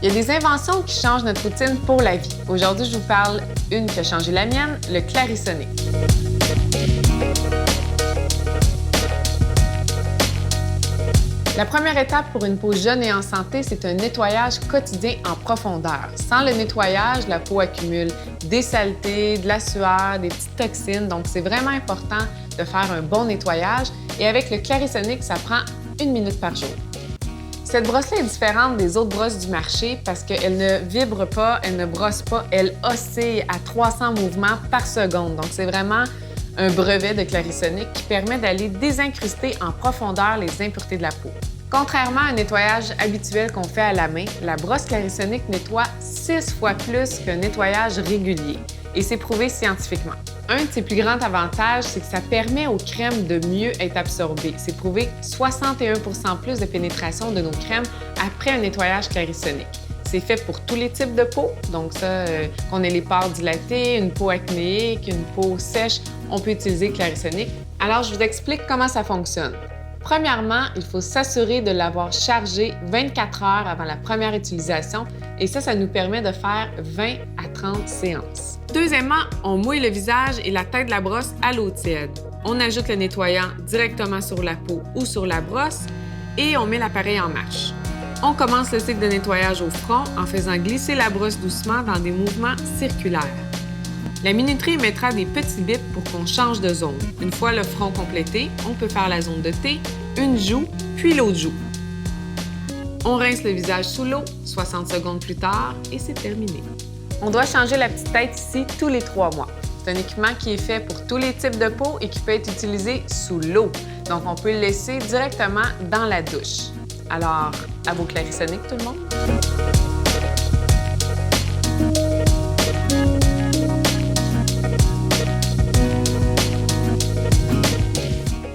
Il y a des inventions qui changent notre routine pour la vie. Aujourd'hui, je vous parle une qui a changé la mienne, le Clarisonic. La première étape pour une peau jeune et en santé, c'est un nettoyage quotidien en profondeur. Sans le nettoyage, la peau accumule des saletés, de la sueur, des petites toxines, donc c'est vraiment important de faire un bon nettoyage. Et avec le Clarisonic, ça prend 1 minute par jour. Cette brosse-là est différente des autres brosses du marché parce qu'elle ne vibre pas, elle ne brosse pas, elle oscille à 300 mouvements par seconde. Donc, c'est vraiment un brevet de Clarisonic qui permet d'aller désincruster en profondeur les impuretés de la peau. Contrairement à un nettoyage habituel qu'on fait à la main, la brosse Clarisonic nettoie 6 fois plus qu'un nettoyage régulier. Et c'est prouvé scientifiquement. Un de ses plus grands avantages, c'est que ça permet aux crèmes de mieux être absorbées. C'est prouvé 61% plus de pénétration de nos crèmes après un nettoyage Clarisonic. C'est fait pour tous les types de peau, donc ça, qu'on ait les pores dilatés, une peau acnéique, une peau sèche, on peut utiliser Clarisonic. Alors, je vous explique comment ça fonctionne. Premièrement, il faut s'assurer de l'avoir chargé 24 heures avant la première utilisation et ça nous permet de faire 20 à 30 séances. Deuxièmement, on mouille le visage et la tête de la brosse à l'eau tiède. On ajoute le nettoyant directement sur la peau ou sur la brosse et on met l'appareil en marche. On commence le cycle de nettoyage au front en faisant glisser la brosse doucement dans des mouvements circulaires. La minuterie mettra des petits bips pour qu'on change de zone. Une fois le front complété, on peut faire la zone de thé, une joue, puis l'autre joue. On rince le visage sous l'eau, 60 secondes plus tard, et c'est terminé. On doit changer la petite tête ici tous les 3 mois. C'est un équipement qui est fait pour tous les types de peau et qui peut être utilisé sous l'eau. Donc, on peut le laisser directement dans la douche. Alors, à vos Clarisonic, tout le monde!